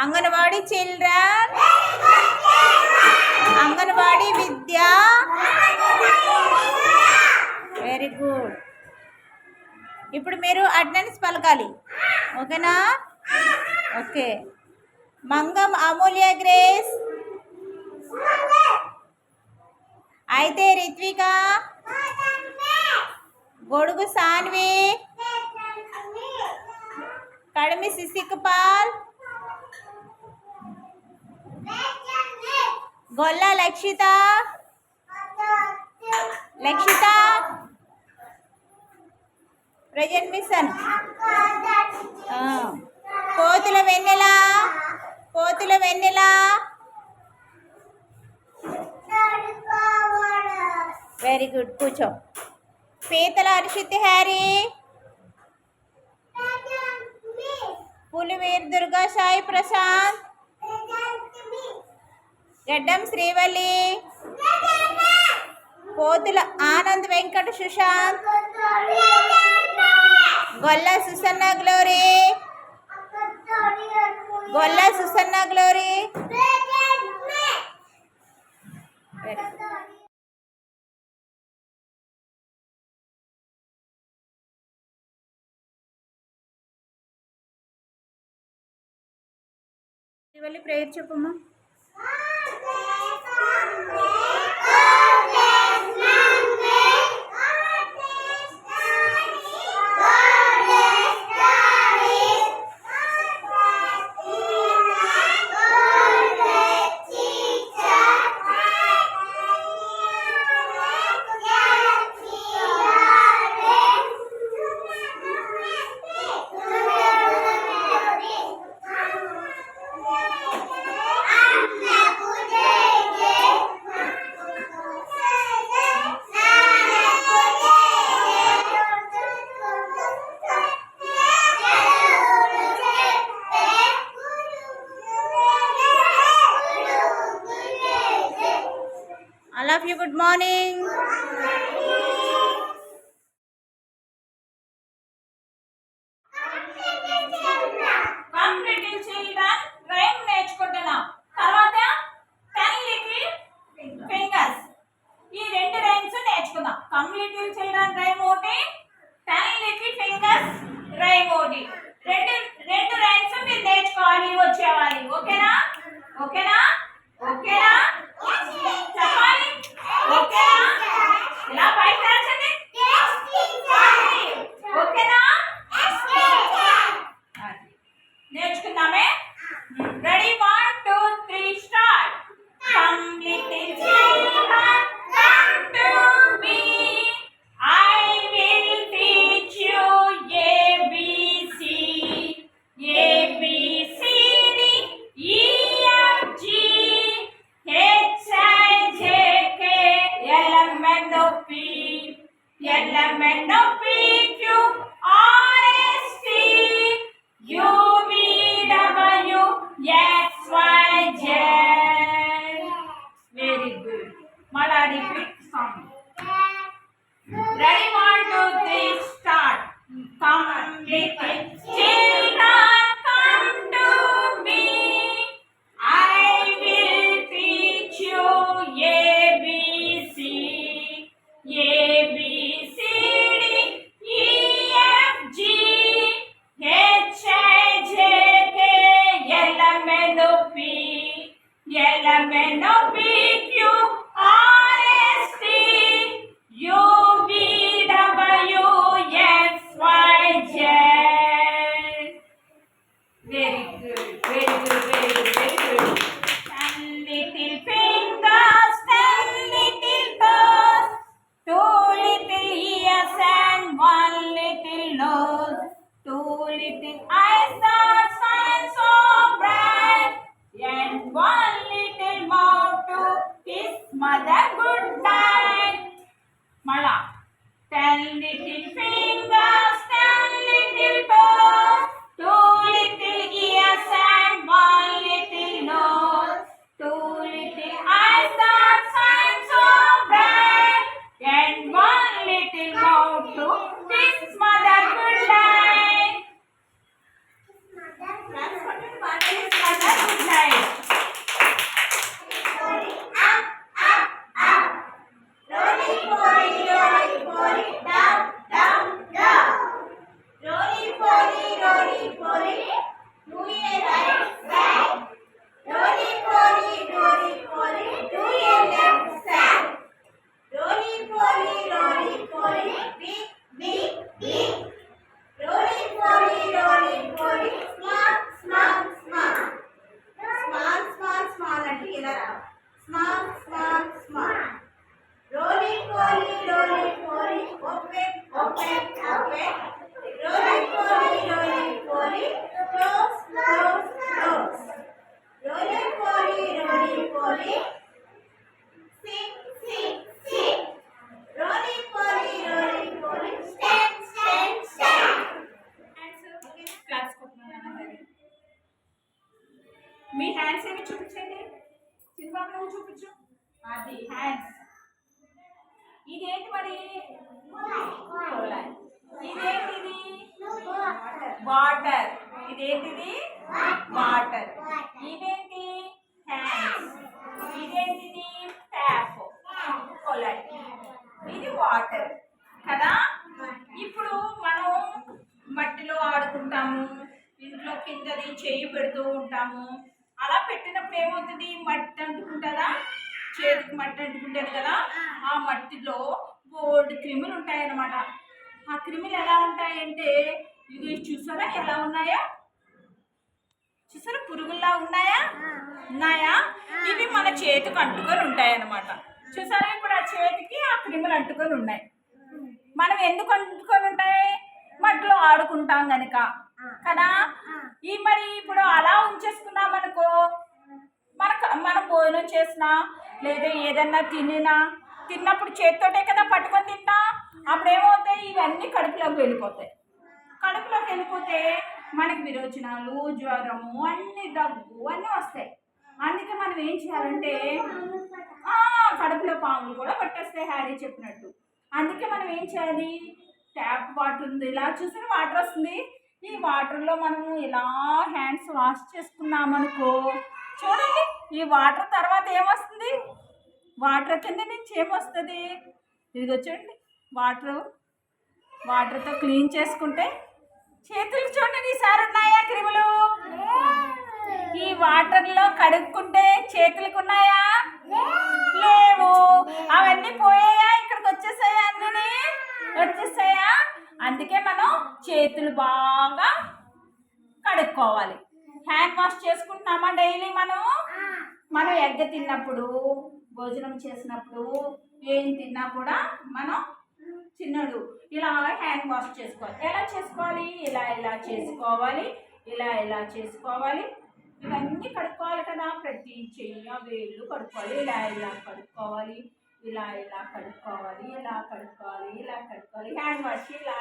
Anganwadi children, anganwadi విద్య. Very good. ఇప్పుడు మీరు అటెండెన్స్ పలకాలి, ఓకేనా? ఓకే. మంగం అమూల్య గ్రేస్, అయితే రిత్విక, గొడుగు సాన్వి, కడిమి సిసిక్పాల్, గొల్ల లక్షిత, లక్షిత ప్రజెంట్ మిషన్. కోతుల వెన్నెల, కోతుల వెన్నెల. వెరీ గుడ్, కూర్చో. పీతల హర్షిత్ హ్యారీ, పులివీర్ దుర్గా సాయి ప్రశాంత్, గడ్డం శ్రీవల్లి, కోతుల ఆనంద్ వెంకట సుశాంత్, గొల్ల సుసన్న గ్లోరీ, గొల్ల సుసన్న గ్లోరీ. శ్రీవల్లి ప్రేయర్ చెప్పమ్మా. I love you. Good morning. Come little children, rhyme నేర్చుకుంటున్నాం. తర్వాత 10 little fingers. ఈ రెండు రైమ్స్ నేర్చుకుందాం. Come little children రైమ్ ఒకటి, 10 little fingers రైమ్ ఒకటి. రెండు రైమ్స్ మీరు నేర్చుకోవాలి వచ్చేవాలి. ఓకేనా? ఓకేనా? ఓకేనా? చెప్పాలి. ఓకేనా? ఇలా పైకి రాచండి. ఓకేనా? నేర్చుకుందామే. Ready, 1 2 3 start. Come little children, come to me. I will teach you ABC. ABC D E F G H I J K L M N O P L M N O P Q R S T U V W X Y Z. Very good. Mala repeat song. Ready, 1 2 3 start. Come little children, come to me. I will teach you ABC. ABC D E F G H I J K L M N O P L M N O P Q R S T U V W X Y Z. Very good, very good, very good, very good. 10 little fingers, 10 little toes, 2 little ears and 1 little nose, 2 little eyes that shine so bright, and 1 little mouth to kiss mother good night. Mala. 10 little fingers, 10 little toes, 2 little ears and 1 little nose. Me hands ఏమి చూపించండి. చిన్నబాబు నువ్వు చూపించు. అది hands. ఇదేంటి మరి? ఇదేంటిది? Water. ఇదేంటిది? Water. ఇదేంటి? హ్యాండ్స్. ఇదేంటిది? ట్యాప్. కొలై. ఇది వాటర్ కదా. ఇప్పుడు మనం మట్టిలో ఆడుకుంటాము, ఇంట్లో కిందది చెయ్యి పెడుతూ ఉంటాము. అలా పెట్టినప్పుడు ఏమవుతుంది? మట్టి అంటుకుంటుందా? చేతికి మట్టి అంటుకుంటుంది కదా. ఆ మట్టిలో బోల్డ్ క్రిములు ఉంటాయన్నమాట. ఆ క్రిములు ఎలా ఉంటాయంటే ఇవి చూసారా ఎలా ఉన్నాయా? చూసారా పురుగుల్లా ఉన్నాయా? ఇవి మన చేతికి అంటుకొని ఉంటాయన్నమాట. చూసారా ఇప్పుడు ఆ చేతికి ఆ క్రిములు అంటుకొని ఉన్నాయి. మనం ఎందుకు అంటుకొని ఉంటాయి? మట్టిలో ఆడుకుంటాం కనుక కదా. మరి ఇప్పుడు అలా ఉంచేసుకున్నాం అనుకో, మనం భోజనం చేసినా లేదా ఏదన్నా తిన్నప్పుడు చేతితోటే కదా పట్టుకొని తింటా. అప్పుడు ఏమవుతాయి? ఇవన్నీ కడుపులోకి వెళ్ళిపోతాయి. కడుపులోకి వెళ్ళిపోతే మనకి విరోచనాలు, జ్వరము, అన్ని దగ్గు అన్నీ వస్తాయి. అందుకే మనం ఏం చేయాలంటే కడుపులో పాములు కూడా పట్టేస్తాయి హ్యారీ చెప్పినట్టు. అందుకే మనం ఏం చేయాలి? ట్యాప్ వాటర్ ఉంది, ఇలా చూసిన వాటర్ వస్తుంది. ఈ వాటర్లో మనము ఇలా హ్యాండ్స్ వాష్ చేసుకున్నామనుకో, చూడండి ఈ వాటర్ తర్వాత ఏమొస్తుంది? వాటర్ కింద నుంచి ఏమొస్తుంది? ఇదిగో చూడండి వాటర్తో క్లీన్ చేసుకుంటే చేతులు చూడండి ఈసారి ఉన్నాయా క్రిములు? ఈ వాటర్లో కడుక్కుంటే చేతులకు ఉన్నాయా? లేవు. అవన్నీ పోయాయా? ఇక్కడికి వచ్చేసాయా? అన్నీ వచ్చేసాయా? అందుకే మనం చేతులు బాగా కడుక్కోవాలి. హ్యాండ్ వాష్ చేసుకుంటున్నామా డైలీ? మనం ఎగ్గ తిన్నప్పుడు, భోజనం చేసినప్పుడు, ఏం తిన్నా కూడా మనం చిన్నడు ఇలా హ్యాండ్ వాష్ చేసుకోవాలి. ఎలా చేసుకోవాలి? ఇలా చేసుకోవాలి, ఇలా చేసుకోవాలి. ఇవన్నీ కడుక్కోవాలి కదా. ప్రతి చెయ్య వేళ్ళు కడుక్కోవాలి. ఇలా కడుక్కోవాలి, ఇలా కడుక్కోవాలి, ఇలా కడుక్కోవాలి. హ్యాండ్ వాష్ ఇలా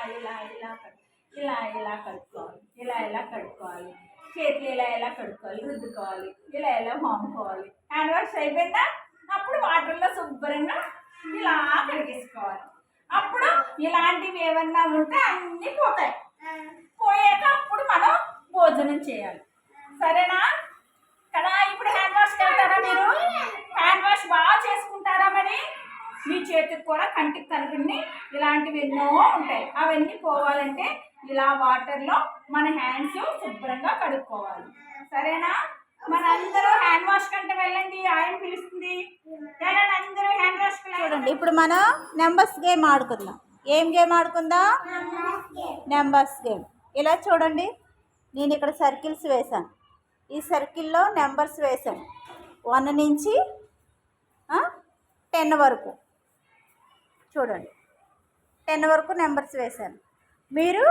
కడుక్కోవాలి. చేతులు ఇలా కడుక్కోవాలి, రుద్దుకోవాలి, ఇలా మాముకోవాలి. హ్యాండ్ వాష్ అయిపోయిందా? అప్పుడు వాటర్లో శుభ్రంగా ఇలా కడిగేసుకోవాలి. అప్పుడు ఇలాంటివి ఏమన్నా ఉంటే అన్నీ పోతాయి. పోయాక అప్పుడు మనం భోజనం చేయాలి. సరేనా కదా. ఇప్పుడు హ్యాండ్ వాష్కి వెళ్తారా మీరు? హ్యాండ్ వాష్ బాగా చేసుకుంటారా? మరి మీ చేతికి కూడా కంటికి కనపడి ఇలాంటివి ఎన్నో ఉంటాయి. అవన్నీ పోవాలంటే ఇలా వాటర్లో మన హ్యాండ్స్ శుభ్రంగా కడుక్కోవాలి. సరేనా? మనందరూ హ్యాండ్ వాష్ కంటే వెళ్ళండి, ఆయన పిలుస్తుంది. వెళ్ళండి అందరూ హ్యాండ్ వాష్. చూడండి ఇప్పుడు మనం నెంబర్స్ గేమ్ ఆడుకుందాం. ఏం గేమ్ ఆడుకుందాం? Numbers game. ఇలా చూడండి, నేను ఇక్కడ సర్కిల్స్ వేసాను. ఈ సర్కిల్లో నెంబర్స్ వేసాను 1 నుంచి 10 వరకు. చూడండి 10 వరకు నెంబర్స్ వేసాను. మీరు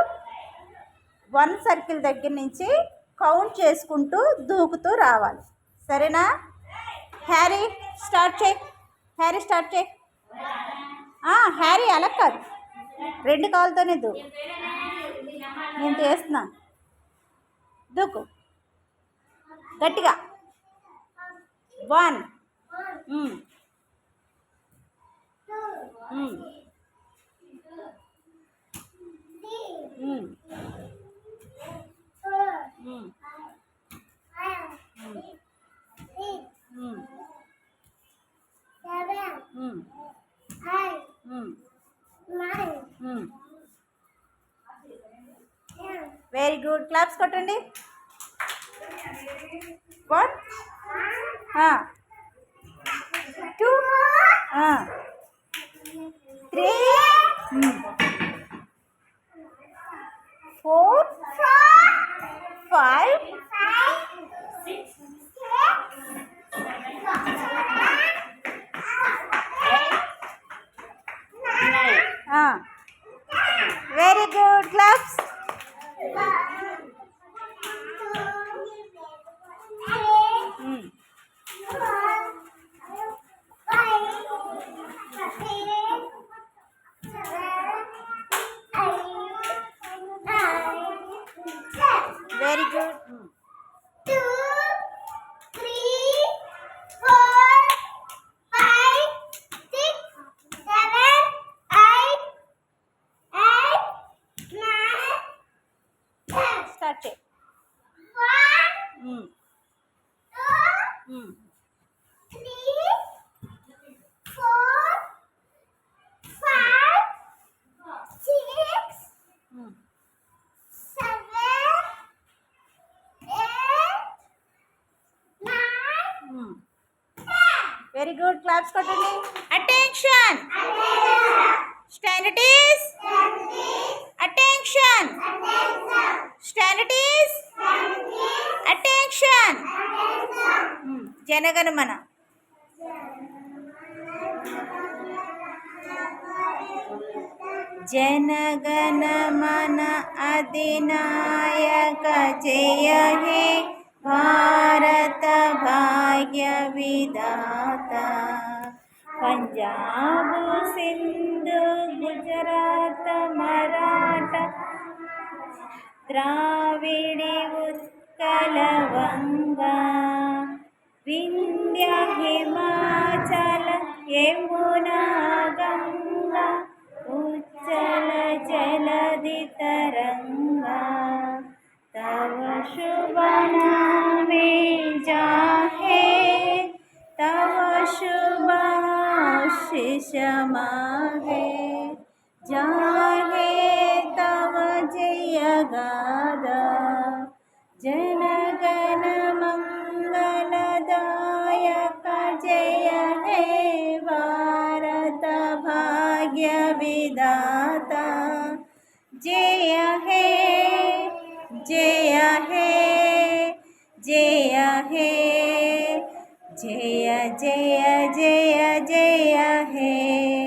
1 సర్కిల్ దగ్గర నుంచి కౌంట్ చేసుకుంటూ దూకుతూ రావాలి. సరేనా? హ్యారీ స్టార్ట్ చేయి. హ్యారీ అలా కాదు, 2 కాళ్ళతోనే దూకు. నేను చేస్తున్నా, దూకు గట్టిగా. 1 వెరీ గుడ్. క్లాప్స్ కొట్టండి. 1 2 3 4 5 6 very good. Claps. Very good. 3, 4, 5, 6, 7, 8, 9, 10. Very good. Claps కొట్టండి. Attention. Stand at ease. Attention. Stand at ease. Attention. Jana Gana Mana. जनगणमन अधिनायक जय हे भारत भाग्य विधाता पंजाब सिंधु गुजरात मराठा द्राविड़ी उत्कल वंगा विंध्य हिमाचल यमुना गंगा उच्चल जलधि तरंगा तव शुभ नामे जाहे तव शुभ आशीष माहे जाहे तव जय गादा जनगण मंगलदायक जय हे भारत भाग्य विधाता जय हे जय हे जय हे जय जय जय जय हे।